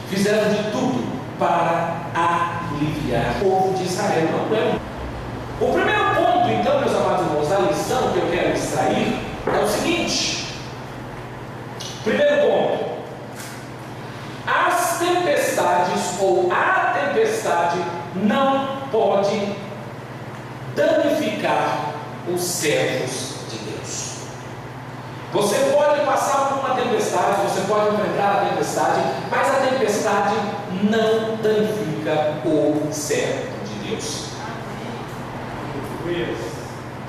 fizeram de tudo para aliviar o povo de Israel. O primeiro ponto, então, meus amados irmãos, da lição que eu quero extrair é o seguinte. Primeiro ponto: as tempestades ou a tempestade não pode danificar os servos de Deus. Você pode passar por uma tempestade, você pode enfrentar a tempestade, mas a tempestade não danifica o servo de Deus.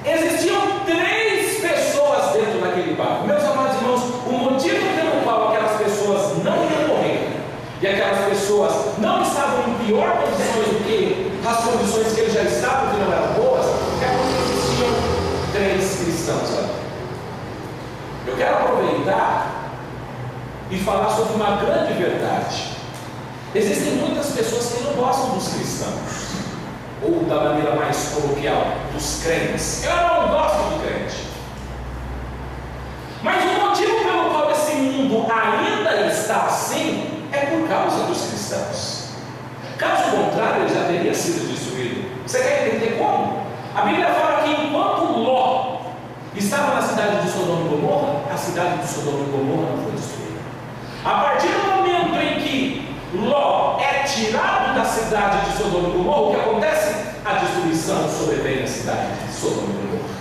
Existiam 3 pessoas dentro daquele barco. Meus amados irmãos, o motivo pelo qual aquelas pessoas não iam morrer e aquelas pessoas não estavam em pior condições do que as condições que eles já estavam, que não eram boas, é porque existiam 3 cristãos ali. Eu quero aproveitar e falar sobre uma grande verdade. Existem muitas pessoas que não gostam dos cristãos, ou da maneira mais coloquial, dos crentes. Eu não gosto de crente. Mas o motivo pelo qual esse mundo ainda está assim é por causa dos cristãos. Caso contrário, ele já teria sido destruído. Você quer entender como? A Bíblia fala que enquanto Ló estava na cidade de Sodoma e Gomorra, a cidade de Sodoma e Gomorra não foi destruída. A partir do momento em que Ló é tirado da cidade de Sodoma e Gomorra, o que acontece? A destruição sobrevém na cidade de Sodoma e Gomorra.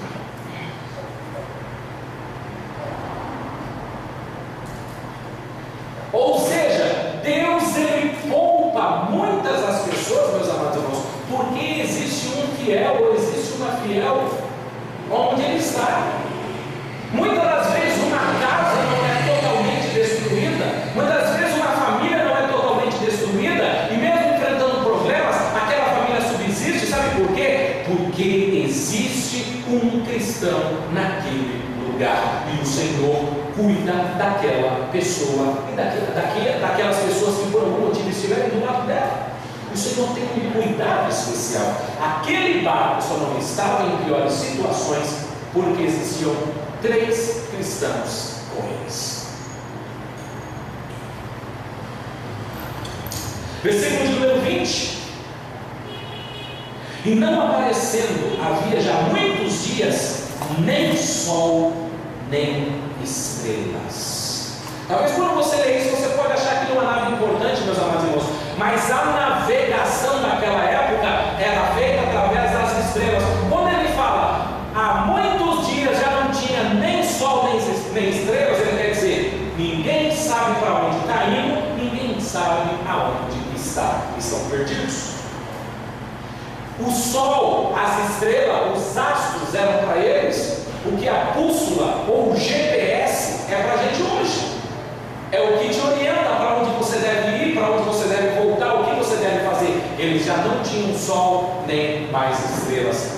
Ou seja, Deus ele poupa muitas das pessoas, meus amados irmãos, porque existe um fiel ou existe uma fiel onde ele está. Muitas das vezes uma casa não é totalmente destruída, muitas vezes uma família não é totalmente destruída, e mesmo enfrentando problemas, aquela família subsiste. Sabe por quê? Porque existe um cristão naquele lugar, e o Senhor cuida daquela pessoa e daquelas pessoas que por algum motivo estiverem do lado dela. O Senhor tem um cuidado especial. Aquele barco só não estava em piores situações porque existiam 3 cristãos com eles. Versículo de número 20: e não aparecendo havia já muitos dias nem sol nem estrelas. Talvez quando você lê isso você pode achar que não é nada importante, meus amados irmãos, mas a navegação naquela época era feita através das estrelas. Quando ele fala há muitos dias já não tinha nem sol nem estrelas, ele quer dizer, ninguém sabe para onde está indo, ninguém sabe aonde estão perdidos. O sol, as estrelas, os astros eram para eles o que a bússola ou o GPS é para a gente hoje. É o que te orienta para onde você deve ir, para onde você deve voltar, o que você deve fazer. Eles já não tinham sol nem mais estrelas.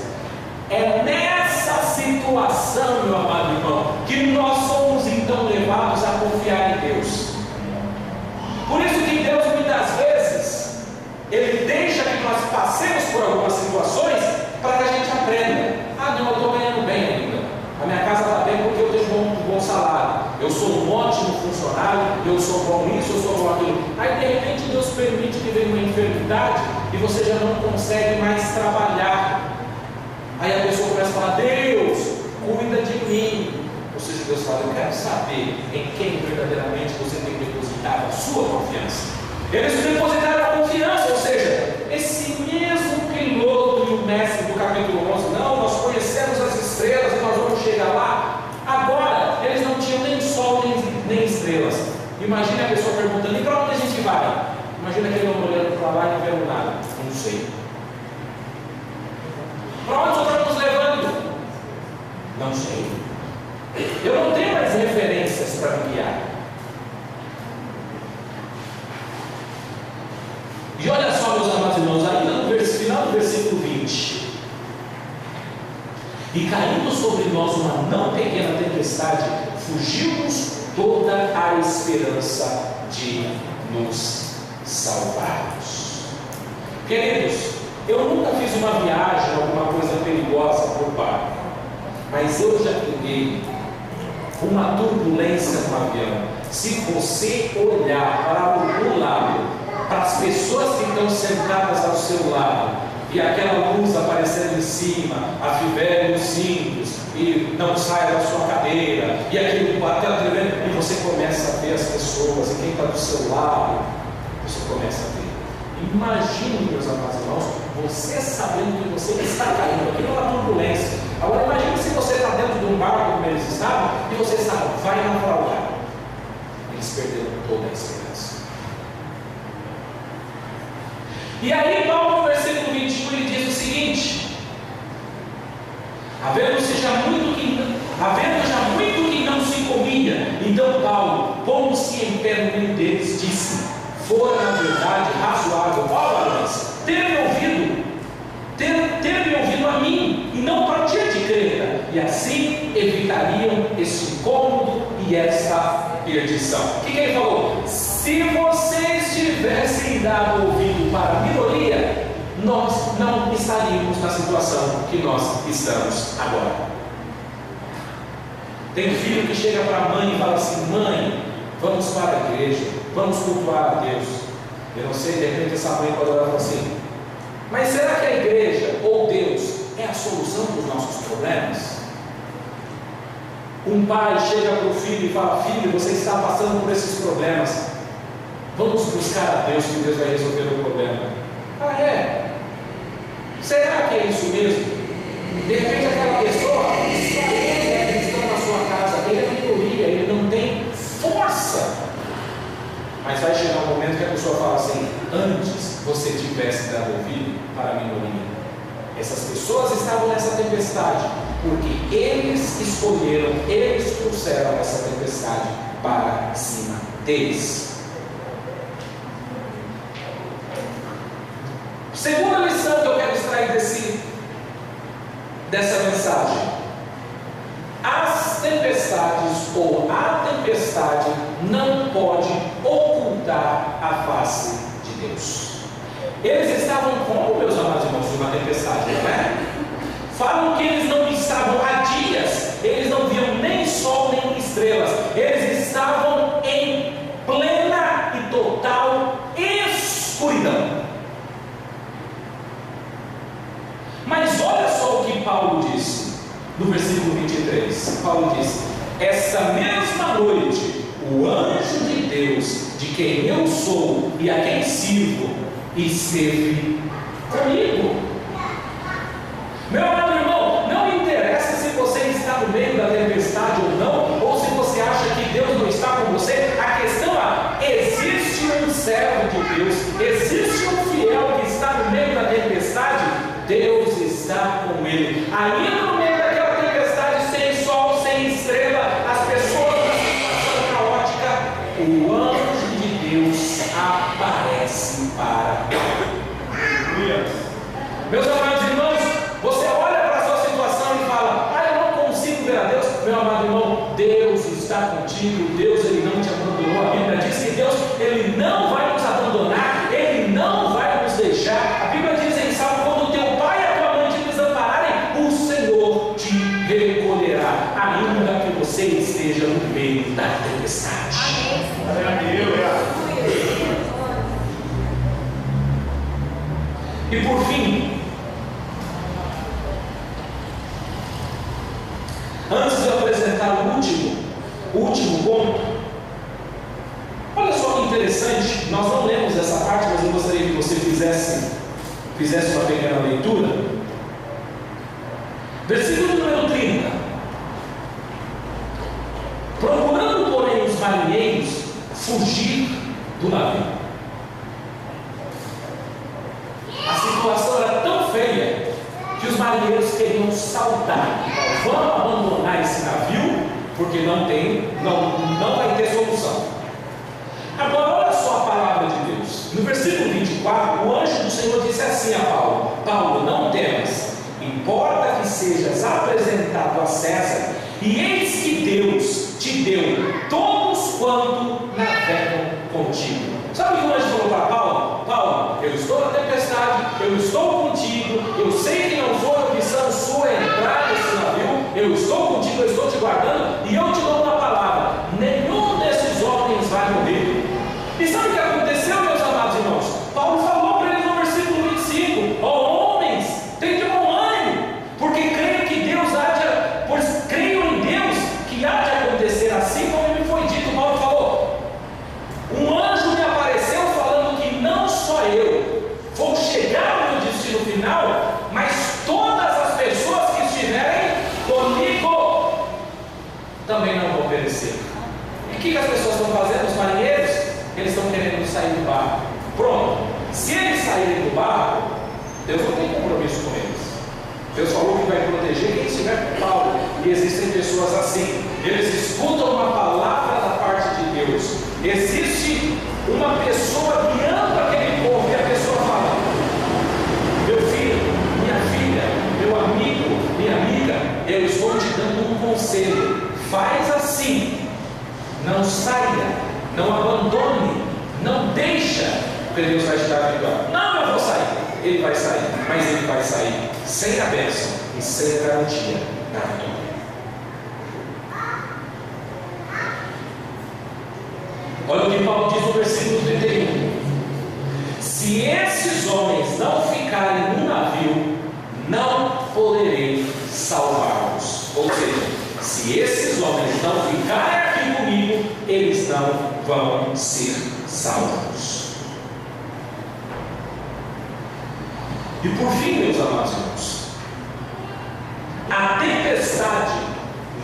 É nessa situação, meu amado irmão, que nós somos então levados a confiar em Deus. Por isso que Deus muitas vezes Ele deixa que nós passemos por algumas situações para que a gente aprenda. Ah, não, eu estou ganhando bem ainda. A minha casa está bem porque eu tenho um bom salário. Eu sou um ótimo funcionário, eu sou bom nisso, eu sou bom aquilo. Aí de repente Deus permite que venha uma enfermidade e você já não consegue mais trabalhar. Aí a pessoa começa a falar, Deus, cuida de mim. Ou seja, Deus fala, eu quero saber em quem verdadeiramente você tem depositado a sua confiança. Eles depositaram a confiança, ou seja, esse mesmo piloto e o mestre do capítulo 11, não, nós conhecemos as estrelas e nós vamos chegar lá. Agora, eles não tinham nem sol nem estrelas. Imagina a pessoa perguntando, e para onde a gente vai? Imagina aquele homem olhando para lá e não vendo nada. Não sei. Para onde nós estamos levando? Não sei. Eu não tenho mais referências para me guiar. E olha só, meus amados irmãos, ainda no final do versículo 20: e caindo sobre nós uma não pequena tempestade, fugimos toda a esperança de nos salvarmos. Queridos, eu nunca fiz uma viagem, alguma coisa perigosa por barco, mas eu já peguei uma turbulência no avião. Se você olhar para o lado, para as pessoas que estão sentadas ao seu lado, e aquela luz aparecendo em cima, afivele os cintos, e não saia da sua cadeira, e aquilo batendo, e você começa a ver as pessoas, e quem está do seu lado, você começa a ver. Imagine, meus amados irmãos, você sabendo que você está caindo aqui numa turbulência. Agora imagine se você está dentro de um barco como eles estavam, e você sabe, vai naufragar. Eles perderam toda a esperança. E aí Paulo, no versículo 21, ele diz o seguinte: havendo já muito que não se comia, então Paulo, pondo-se em pé no meio deles, disse: fora na verdade razoável, ó varões, ter-me ouvido a mim, e não partir de Creta, e assim evitariam esse incômodo e esta perdição. O que ele falou? Se vocês tivessem dado ouvido para a minoria, nós não estaríamos na situação que nós estamos agora. Tem filho que chega para a mãe e fala assim: mãe, vamos para a igreja, vamos cultuar a Deus. Eu não sei, de repente essa mãe pode olhar e falar assim: mas será que a igreja ou Deus é a solução para os nossos problemas? Um pai chega para o filho e fala: filho, você está passando por esses problemas, vamos buscar a Deus, que Deus vai resolver o problema. Ah, é? Será que é isso mesmo? De repente aquela pessoa, só ele é cristão na sua casa, ele é minoria, ele não tem força. Mas vai chegar um momento que a pessoa fala assim: antes você tivesse dado ouvido para a minoria. Essas pessoas estavam nessa tempestade porque eles escolheram, eles trouxeram essa tempestade para cima deles. Segunda lição que eu quero extrair dessa mensagem: as tempestades ou a tempestade não pode ocultar a face de Deus. Eles estavam como, meus amados irmãos, de uma tempestade, não é? Falam que eles não estavam há dias, eles não viam nem sol nem estrelas, eles estavam em plena e total escuridão. Mas olha só o que Paulo disse no versículo 23. Paulo disse: essa mesma noite o anjo de Deus, de quem eu sou e a quem sirvo, esteve comigo. Meu amado irmão, não interessa se você está no meio da tempestade ou não, ou se você acha que Deus não está com você. A questão é: existe um servo de Deus, existe um fiel que está no meio da tempestade. Deus está com ele. Ainda no meio daquela tempestade, sem sol, sem estrela, as pessoas na situação caótica, o anjo de Deus aparece para meus amados irmãos, você olha para a sua situação e fala: ah, eu não consigo ver a Deus. Meu amado irmão, Deus está contigo. Deus, ele não te abandonou. A Bíblia diz que Deus, ele não vai nos abandonar, ele não vai nos deixar. A Bíblia diz em Salmo: quando teu pai e a tua mãe te desampararem, o Senhor te recolherá, ainda que você esteja no meio da tempestade. E por fim, antes de eu apresentar o último ponto, olha só que interessante, nós não lemos essa parte, mas eu gostaria que você fizesse uma pequena leitura. Versículo número 30. Procurando, porém, os marinheiros fugir do navio. A situação era tão feia que os marinheiros queriam saltar. Vamos abandonar esse navio, porque não vai ter solução. Agora olha só a palavra de Deus. No versículo 24, o anjo do Senhor disse assim a Paulo: Paulo, não temas, importa que sejas apresentado a César, e eis que Deus te deu todos quanto navegam contigo. Sabe o que o anjo falou para Paulo? Paulo, eu estou na tempestade, eu estou contigo, eu sei que não foi opção sua entrar nesse navio, eu estou contigo, eu estou te guardando, e eu te dou uma palavra: nenhum desses homens existe uma pessoa guiando aquele povo, e a pessoa fala: meu filho, minha filha, meu amigo, minha amiga, eu estou te dando um conselho, faz assim, não saia, não abandone, não deixa, porque Deus vai te dar a vitória. Não, eu vou sair. Ele vai sair, mas ele vai sair sem a bênção e sem a garantia da vitória. Olha o que Paulo diz no versículo 31. Se esses homens não ficarem no navio, não poderei salvá-los. Ou seja, se esses homens não ficarem aqui comigo, eles não vão ser salvos. E por fim, meus amados irmãos, a tempestade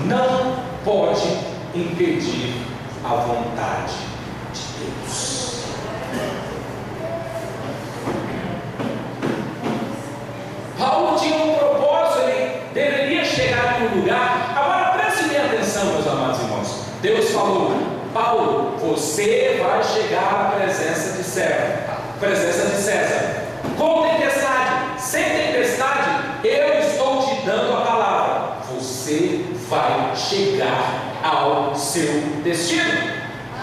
não pode impedir a vontade de Deus. Paulo tinha um propósito, ele deveria chegar em um lugar. Agora preste bem atenção, meus amados irmãos. Deus falou: Paulo, você vai chegar à presença de César. Com tempestade, sem tempestade, eu estou te dando a palavra. Você vai chegar ao seu destino.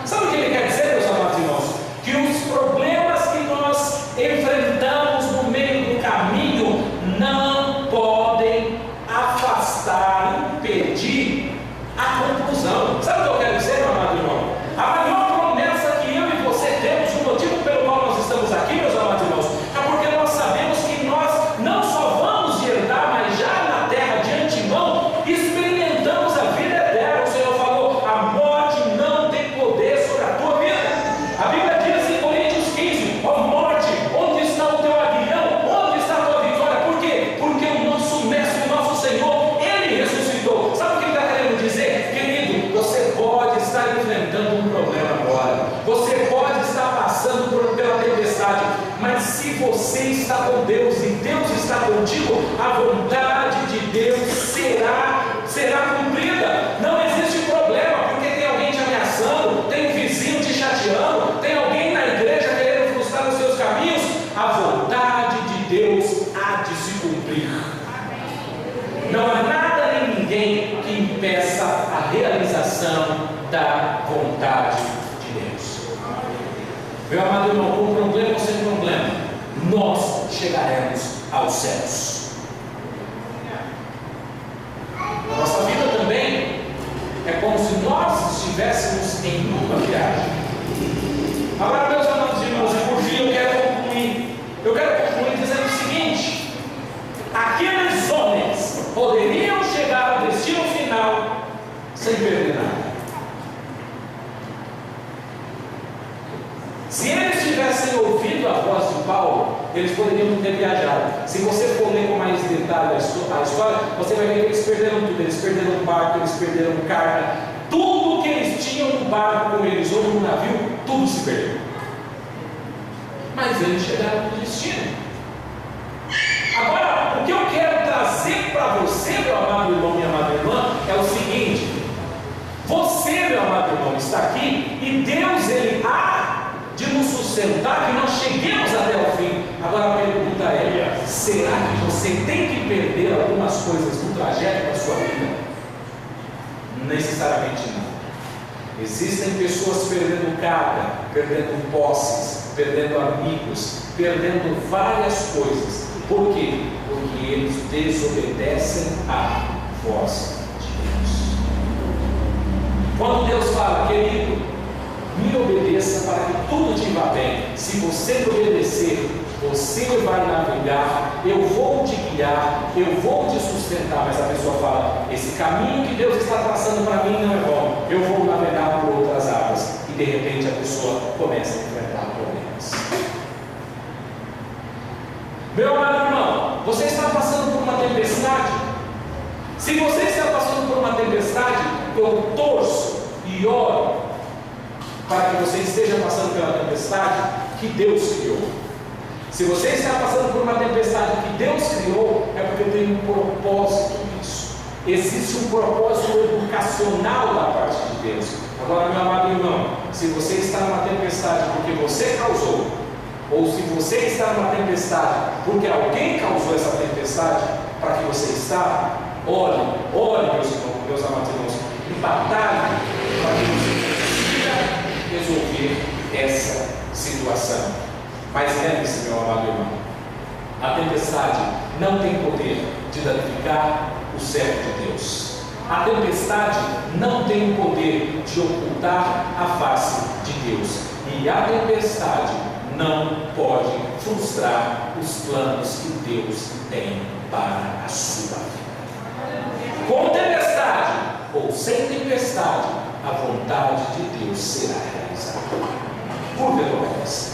Sabe o que ele quer dizer, meus amados irmãos? Que os problemas que nós enfrentamos no meio do caminho não podem afastar, impedir a conclusão. Sabe o que eu quero dizer, meu amado irmão? A maior promessa que eu e você temos, o motivo pelo qual nós estamos aqui, meus amados irmãos, é porque nós sabemos que nós não só vamos herdar, mas já na terra de antemão experimentamos a vida eterna. O Senhor falou: a morte não tem poder sobre a tua vida. A Bíblia diz em Coríntios 15: ó morte, onde está o teu aguilhão? Onde está a tua vitória? Por quê? Porque o nosso mestre, o nosso Senhor, ele ressuscitou. Sabe o que ele está querendo dizer? Querido, você pode estar enfrentando um problema agora, você pode estar passando pela tempestade, mas se você está com Deus e Deus está contigo, a vontade de Deus será cumprida. Não existe problema, porque tem alguém te ameaçando, tem um vizinho te chateando, tem alguém na igreja querendo frustrar os seus caminhos. A vontade de Deus há de se cumprir. Não há nada nem ninguém que impeça a realização da vontade de Deus. Meu amado irmão, com problema ou sem problema, nós chegaremos aos céus. A nossa vida também é como se nós estivéssemos em uma viagem. Agora, meus amados irmãos, e por fim eu quero concluir dizendo o seguinte: aqueles homens poderiam chegar ao destino final sem perder nada. Se eles tivessem ouvido a voz de Paulo, eles poderiam ter viajado. Se você for ler com mais detalhe a história, você vai ver que eles perderam tudo. Eles perderam o barco, eles perderam carga, tudo que eles tinham no barco com eles ou no navio, tudo se perdeu. Mas eles chegaram no destino. Agora, o que eu quero trazer para você, meu amado irmão, minha amada irmã, é o seguinte: você, meu amado irmão, está aqui e Deus, ele há de nos sustentar que nós cheguemos até o fim. Agora a pergunta é: será que você tem que perder algumas coisas no trajeto da sua vida? Necessariamente não. Existem pessoas perdendo carga, perdendo posses, perdendo amigos, perdendo várias coisas. Por quê? Porque eles desobedecem à voz de Deus. Quando Deus fala: querido, me obedeça para que tudo te vá bem. Se você me obedecer, você vai navegar, eu vou te guiar, eu vou te sustentar. Mas a pessoa fala: esse caminho que Deus está traçando para mim não é bom, eu vou navegar por outras águas. E de repente a pessoa começa a enfrentar problemas. Meu amado irmão, você está passando por uma tempestade? Se você está passando por uma tempestade, eu torço e oro para que você esteja passando pela tempestade que Deus criou. Se você está passando por uma tempestade que Deus criou, é porque tem um propósito nisso. Existe um propósito educacional da parte de Deus. Agora, meu amado irmão, se você está numa tempestade porque você causou, ou se você está numa tempestade porque alguém causou essa tempestade para que você está, ore, meus amados irmãos, e batalhe para que você consiga resolver essa situação. Mas lembre-se, meu amado irmão, a tempestade não tem poder de danificar o servo de Deus. A tempestade não tem o poder de ocultar a face de Deus. E a tempestade não pode frustrar os planos que Deus tem para a sua vida. Com tempestade ou sem tempestade, a vontade de Deus será realizada. Curva a cabeça.